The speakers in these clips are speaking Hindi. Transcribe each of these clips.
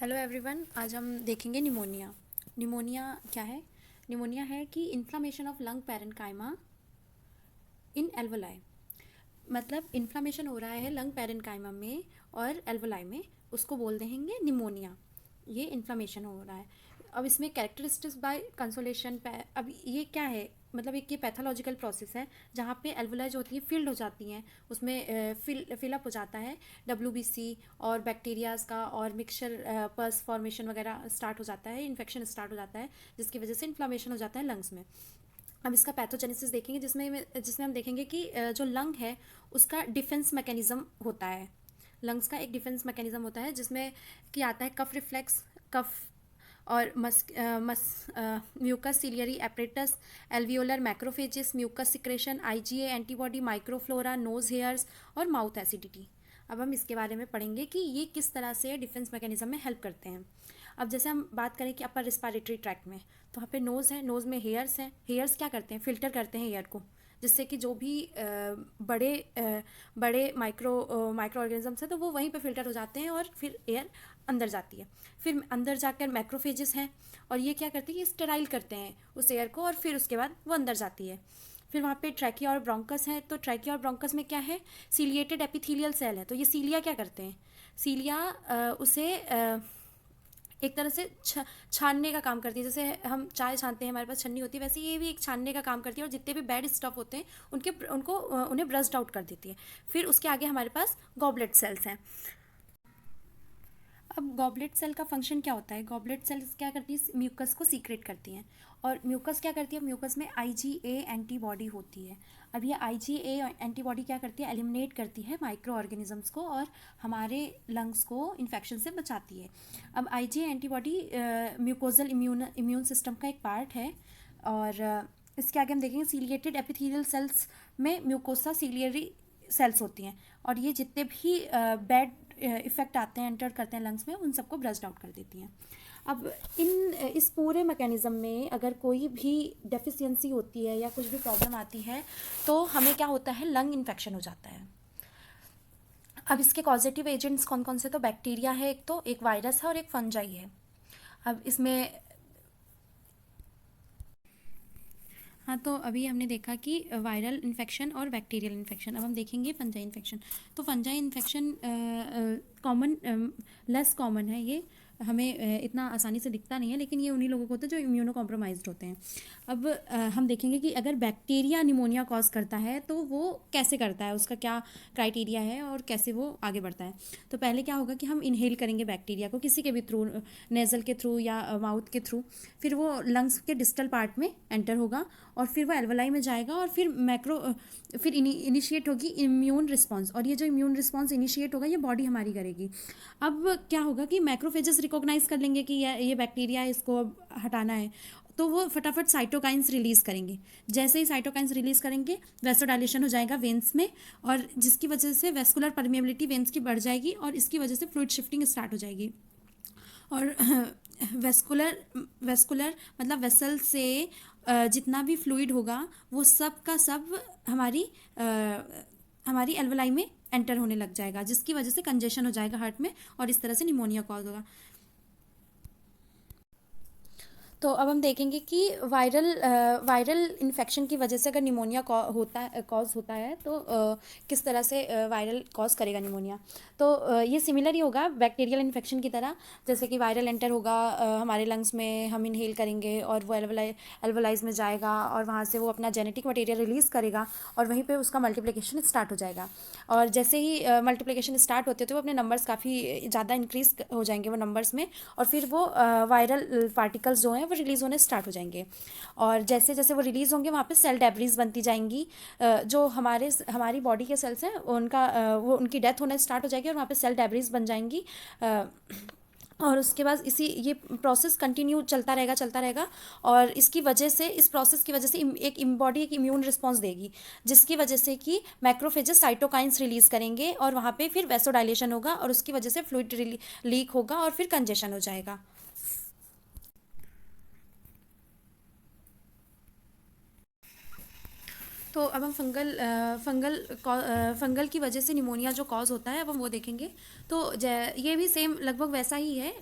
हेलो एवरीवन, आज हम देखेंगे निमोनिया। निमोनिया क्या है? निमोनिया है कि inflammation of lung parenchyma in alveoli. मतलब इन्फ्लामेशन हो रहा है लंग पैरेन्काइमा में और एल्वोलाई में, उसको बोल देंगे निमोनिया। ये इन्फ्लामेशन हो रहा है। अब इसमें कैरेक्टरिस्टिक्स बाय कंसोलेशन। अब ये क्या है? मतलब एक ये पैथोलॉजिकल प्रोसेस है जहाँ पे एल्वोलाई जो होती है फिल्ड हो जाती हैं, उसमें फिलअप हो जाता है WBC और बैक्टीरियाज का, और मिक्सचर पस फॉर्मेशन वगैरह स्टार्ट हो जाता है, इन्फेक्शन स्टार्ट हो जाता है, जिसकी वजह से इन्फ्लामेशन हो जाता है लंग्स में। अब इसका पैथोजेनेसिस देखेंगे, जिसमें हम देखेंगे कि जो लंग है उसका डिफेंस मैकेनिज्म होता है। लंग्स का एक डिफेंस मैकेनिज्म होता है जिसमें कि आता है कफ रिफ्लेक्स, कफ और mucus ciliary apparatus, alveolar macrophages, mucus secretion, IgA antibody, microflora, nose hairs और माउथ एसिडिटी। अब हम इसके बारे में पढ़ेंगे कि ये किस तरह से डिफेंस मैकेनिज्म में हेल्प करते हैं। अब जैसे हम बात करें कि अपर रिस्पायरेटरी ट्रैक्ट में, तो वहाँ पे नोज़ है, नोज़ में हेयर्स हैं। हेयर्स क्या करते हैं? फिल्टर करते हैं एयर को, जिससे कि जो भी बड़े माइक्रो ऑर्गेनिजम्स हैं तो वो वहीं पे फिल्टर हो जाते हैं और फिर एयर अंदर जाती है। फिर अंदर जाकर मैक्रोफेजेस हैं, और ये क्या करते हैं? ये स्टेराइल करते हैं उस एयर को, और फिर उसके बाद वो अंदर जाती है। फिर वहाँ पे ट्रैकिया और ब्रोंकस है, तो ट्रैकिया और ब्रोंकस में क्या है? सीलिएटेड एपिथेलियल सेल है। तो ये सीलिया क्या करते हैं? सीलिया उसे एक तरह से छानने का काम करती है। जैसे हम चाय छानते हैं, हमारे पास छन्नी होती है, वैसे ये भी एक छानने का काम करती है, और जितने भी बैड स्टफ होते हैं उन्हें ब्रश्ड आउट कर देती है। फिर उसके आगे हमारे पास गॉबलेट सेल्स हैं। अब गॉबलेट सेल का फंक्शन क्या होता है? गॉबलेट सेल्स क्या करती है? म्यूकस को सीक्रेट करती हैं। और म्यूकस क्या करती है? म्यूकस में IgA एंटीबॉडी होती है। अब ये IgA एंटीबॉडी क्या करती है? एलिमिनेट करती है माइक्रो ऑर्गेनिजम्स को और हमारे लंग्स को इन्फेक्शन से बचाती है। अब IgA antibody mucosal immune system का एक पार्ट है। और इसके आगे हम देखेंगे सीलिएटेड एपिथेलियल सेल्स में म्यूकोसा सीलियरी सेल्स होती हैं, और ये जितने भी बैड इफेक्ट आते हैं, एंटर करते हैं लंग्स में, उन सबको ब्रश्ड आउट कर देती हैं। अब इस पूरे मैकेनिज्म में अगर कोई भी डेफिशिएंसी होती है या कुछ भी प्रॉब्लम आती है तो हमें क्या होता है? लंग इन्फेक्शन हो जाता है। अब इसके कॉजेटिव एजेंट्स कौन कौन से? तो बैक्टीरिया है एक, तो एक वायरस है और एक फंजाई है। अब इसमें हाँ, तो अभी हमने देखा कि वायरल इन्फेक्शन और बैक्टीरियल इन्फेक्शन। अब हम देखेंगे फंजाई इन्फेक्शन। तो fungi infection common less common है, ये हमें इतना आसानी से दिखता नहीं है, लेकिन ये उन्हीं लोगों को होता है जो इम्यूनो कॉम्प्रोमाइज्ड होते हैं। अब हम देखेंगे कि अगर बैक्टीरिया निमोनिया कॉज करता है तो वो कैसे करता है, उसका क्या क्राइटेरिया है और कैसे वो आगे बढ़ता है। तो पहले क्या होगा कि हम इनहेल करेंगे बैक्टीरिया को किसी के भी थ्रू, नेज़ल के थ्रू या माउथ के थ्रू। फिर वो लंग्स के डिस्टल पार्ट में एंटर होगा, और फिर वो एल्वोलाई में जाएगा, और फिर इनिशिएट होगी इम्यून रिस्पॉन्स, और ये जो इम्यून रिस्पॉन्स इनिशिएट होगा ये बॉडी हमारी करेगी। अब क्या होगा कि मैक्रोफेजेस रिकॉग्नाइज कर लेंगे कि ये बैक्टीरिया है, इसको अब हटाना है, तो वो फटाफट साइटोकाइंस रिलीज करेंगे। जैसे ही साइटोकाइंस रिलीज करेंगे, वेसोडाइलेशन हो जाएगा वेन्स में, और जिसकी वजह से वेस्कुलर परमिएबिलिटी वेन्स की बढ़ जाएगी, और इसकी वजह से फ्लूइड शिफ्टिंग स्टार्ट हो जाएगी। और वेस्कुलर वेस्कुलर मतलब वेसल से जितना भी फ्लूइड होगा वो सब का सब हमारी एल्वोलाई में एंटर होने लग जाएगा, जिसकी वजह से कंजेशन हो जाएगा हार्ट में, और इस तरह से निमोनिया कॉज होगा। तो अब हम देखेंगे कि वायरल इन्फेक्शन की वजह से अगर निमोनिया कॉज होता है तो किस तरह से वायरल कॉज करेगा निमोनिया। तो ये सिमिलर ही होगा बैक्टीरियल इन्फेक्शन की तरह। जैसे कि वायरल एंटर होगा हमारे लंग्स में, हम इनहेल करेंगे और वो एल्वोलाइज में जाएगा, और वहाँ से वो अपना जेनेटिक मटेरियल रिलीज़ करेगा, और वहीं पे उसका मल्टीप्लिकेशन स्टार्ट हो जाएगा। और जैसे ही मल्टीप्लिकेशन स्टार्ट होते तो वो अपने नंबर्स काफ़ी ज़्यादा इंक्रीज हो जाएंगे वो नंबर्स में, और फिर वो वायरल पार्टिकल्स जो हैं वो रिलीज़ होने स्टार्ट हो जाएंगे। और जैसे जैसे वो रिलीज़ होंगे वहाँ पे सेल डेब्रीज बनती जाएंगी। जो हमारी बॉडी के सेल्स हैं वो उनकी डेथ होने स्टार्ट हो जाएगी, और वहाँ पे सेल डेब्रीज बन जाएंगी। और उसके बाद ये प्रोसेस कंटिन्यू चलता रहेगा, और इस प्रोसेस की वजह से बॉडी एक इम्यून रिस्पॉन्स देगी, जिसकी वजह से कि मैक्रोफेजेस साइटोकाइंस रिलीज करेंगे, और वहाँ पे फिर वेसोडाइलेशन होगा, और उसकी वजह से फ्लूइड लीक होगा, और फिर कंजेशन हो जाएगा। तो अब हम फंगल की वजह से निमोनिया जो कॉज होता है अब हम वो देखेंगे। तो ये भी सेम लगभग वैसा ही है,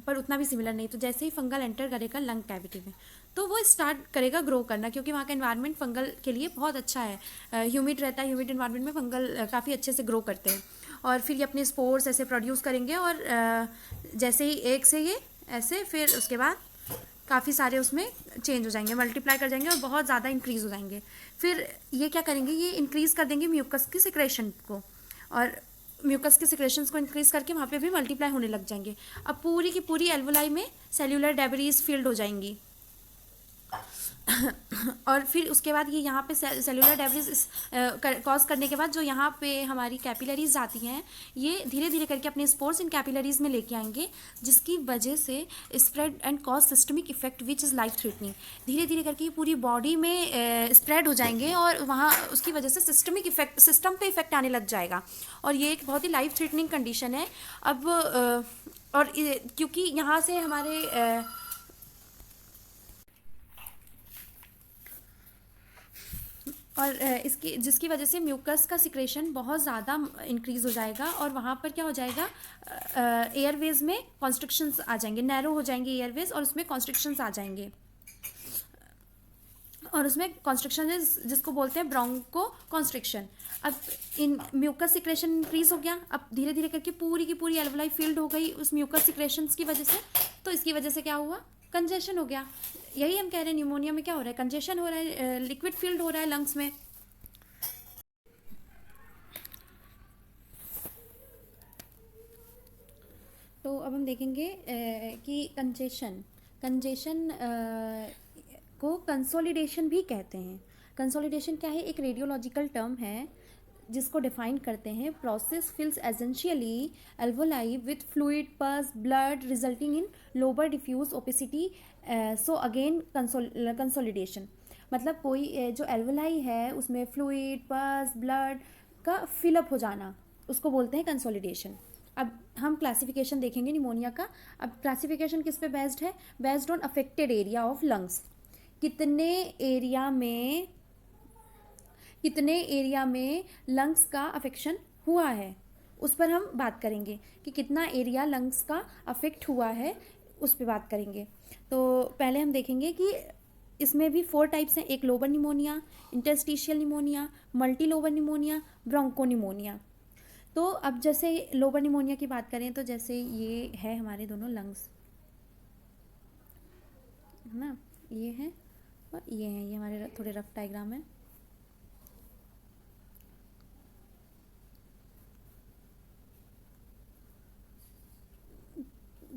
पर उतना भी सिमिलर नहीं। तो जैसे ही फंगल एंटर करेगा लंग कैविटी में तो वो स्टार्ट करेगा ग्रो करना, क्योंकि वहाँ का एनवायरनमेंट फंगल के लिए बहुत अच्छा है, ह्यूमिड रहता है। ह्यूमिड एनवायरनमेंट में फंगल काफ़ी अच्छे से ग्रो करते हैं और फिर ये अपने स्पोर्स ऐसे प्रोड्यूस करेंगे और जैसे ही एक से ये ऐसे फिर उसके बाद काफ़ी सारे उसमें चेंज हो जाएंगे, मल्टीप्लाई कर जाएंगे और बहुत ज़्यादा इंक्रीज़ हो जाएंगे। फिर ये क्या करेंगे, ये इंक्रीज़ कर देंगे म्यूकस की सिक्रेशन को, और म्यूकस के सिक्रेशंस को इंक्रीज़ करके वहाँ पे भी मल्टीप्लाई होने लग जाएंगे। अब पूरी की पूरी एल्वोलाई में सेल्यूलर डेब्रीज फील्ड हो जाएंगी और फिर उसके बाद ये यहाँ पे सेलुलर डेब्रिस कॉज करने के बाद जो यहाँ पे हमारी कैपिलरीज आती हैं ये धीरे धीरे करके अपने स्पोर्स इन कैपिलरीज में लेके आएंगे, जिसकी वजह से spread and cause systemic effect which is life threatening. धीरे धीरे करके ये पूरी बॉडी में स्प्रेड हो जाएंगे और वहाँ उसकी वजह से सिस्टमिक इफेक्ट, सिस्टम पे इफेक्ट आने लग जाएगा और ये एक बहुत ही लाइफ थ्रेटनिंग कंडीशन है। अब और क्योंकि यहाँ से हमारे और इसकी जिसकी वजह से म्यूकस का सिक्रेशन बहुत ज़्यादा इंक्रीज़ हो जाएगा और वहाँ पर क्या हो जाएगा, एयरवेज में कॉन्स्ट्रिक्शंस आ जाएंगे, नैरो हो जाएंगे एयरवेज और उसमें कॉन्स्ट्रिक्शंस आ जाएंगे और उसमें कॉन्स्ट्रिक्शन जिसको बोलते हैं ब्रोंको कॉन्स्ट्रिक्शन। अब इन म्यूकस सिक्रेशन इंक्रीज हो गया, अब धीरे धीरे करके पूरी की पूरी एल्वोलाई फील्ड हो गई उस म्यूकस सिक्रेशंस की वजह से। तो इसकी वजह से क्या हुआ, कंजेशन हो गया। यही हम कह रहे हैं न्यूमोनिया में क्या हो रहा है, कंजेशन हो रहा है, लिक्विड फील्ड हो रहा है लंग्स में। तो अब हम देखेंगे कि कंजेशन को कंसोलिडेशन भी कहते हैं। कंसोलिडेशन क्या है, एक रेडियोलॉजिकल टर्म है जिसको डिफाइन करते हैं, process fills essentially alveoli with fluid pus blood resulting in lower diffuse opacity, so again consolidation. मतलब कोई जो एल्वोलाई है उसमें फ्लूइड पस ब्लड का फिलअप हो जाना उसको बोलते हैं कंसोलिडेशन। अब हम क्लासिफिकेशन देखेंगे निमोनिया का। अब क्लासिफिकेशन किस पे बेस्ड है, based on affected area of lungs. कितने एरिया में लंग्स का अफेक्शन हुआ है उस पर हम बात करेंगे कि कितना एरिया लंग्स का अफेक्ट हुआ है, उस पर बात करेंगे। तो पहले हम देखेंगे कि इसमें भी 4 टाइप्स हैं, एक lobar pneumonia, interstitial pneumonia, multilobar pneumonia, bronchopneumonia. तो अब जैसे लोबर निमोनिया की बात करें तो जैसे ये है हमारे दोनों लंग्स, है ना, ये हैं और ये हैं, ये हमारे थोड़े रफ डायग्राम है।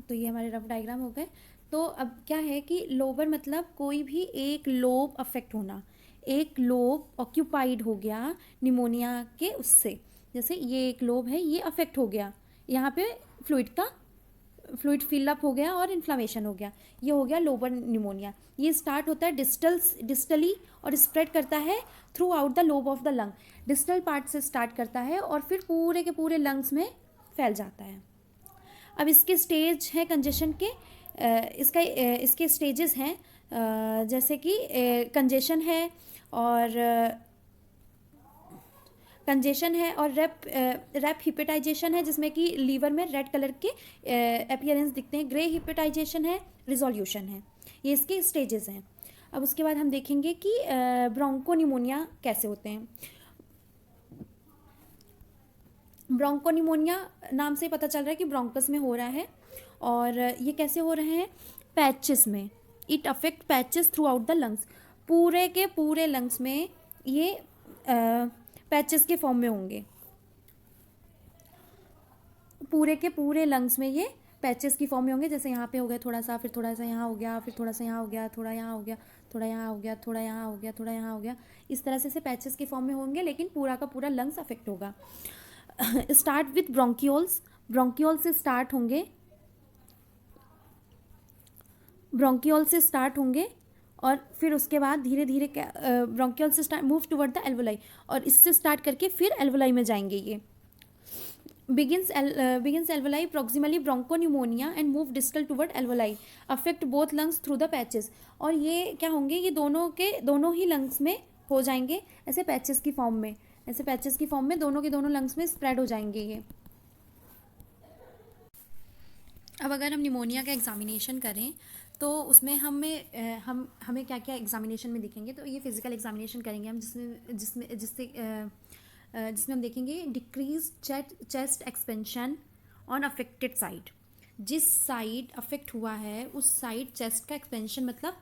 तो ये हमारे रफ डायग्राम हो गए। तो अब क्या है कि लोबर मतलब कोई भी एक लोब अफेक्ट होना, एक लोब ऑक्यूपाइड हो गया निमोनिया के उससे। जैसे ये एक लोब है, ये अफेक्ट हो गया, यहाँ पे फ्लूइड फिलअप हो गया और इन्फ्लामेशन हो गया, ये हो गया लोबर निमोनिया। ये स्टार्ट होता है डिस्टली और स्प्रेड करता है through out the lobe of the lung. Distal part से स्टार्ट करता है और फिर पूरे के पूरे लंग्स में फैल जाता है। अब इसके स्टेज हैं कंजेशन के, इसके स्टेजेस हैं, जैसे कि कंजेशन है और रैप हिपेटाइजेशन है, जिसमें कि लीवर में रेड कलर के अपीयरेंस दिखते हैं, ग्रे हिपेटाइजेशन है, रिजोल्यूशन है, ये इसके स्टेजेस हैं। अब उसके बाद हम देखेंगे कि ब्रोंको निमोनिया कैसे होते हैं। ब्रोंको निमोनिया नाम से पता चल रहा है कि ब्रोंकस में हो रहा है, और ये कैसे हो रहे हैं, पैचेस में। It affect patches through out the lungs, पूरे के पूरे लंग्स में ये पैचेस के फॉर्म में होंगे, पूरे के पूरे लंग्स में ये पैचेस की फॉर्म में होंगे। जैसे यहाँ पे हो गया थोड़ा सा, फिर थोड़ा सा यहाँ हो गया, फिर थोड़ा सा यहाँ हो गया, थोड़ा यहाँ हो गया, थोड़ा यहाँ हो गया, थोड़ा यहाँ हो गया, थोड़ा यहाँ हो गया, इस तरह से पैचेस के फॉर्म में होंगे, लेकिन पूरा का पूरा लंग्स अफेक्ट होगा। स्टार्ट विथ ब्रोंकियोल्स, ब्रोंकियोल से स्टार्ट होंगे और फिर उसके बाद धीरे धीरे ब्रोंकियोल से start move toward the alveoli, और इससे स्टार्ट करके फिर एल्वोलाई में जाएंगे। ये begins alveoli proximally bronchopneumonia and move distal toward alveoli, affect both lungs through the patches। और ये क्या होंगे, ये दोनों ही लंग्स में हो जाएंगे ऐसे पैचेस की फॉर्म में, ऐसे पैचेस की फॉर्म में दोनों के दोनों लंग्स में स्प्रेड हो जाएंगे ये। अब अगर हम निमोनिया का एग्जामिनेशन करें तो उसमें हमें क्या क्या एग्जामिनेशन में दिखेंगे, तो ये फिजिकल एग्जामिनेशन करेंगे हम, जिसमें जिसमें जिससे जिसमें हम देखेंगे decrease chest expansion on affected side. जिस साइड अफेक्ट हुआ है उस साइड चेस्ट का एक्सपेंशन मतलब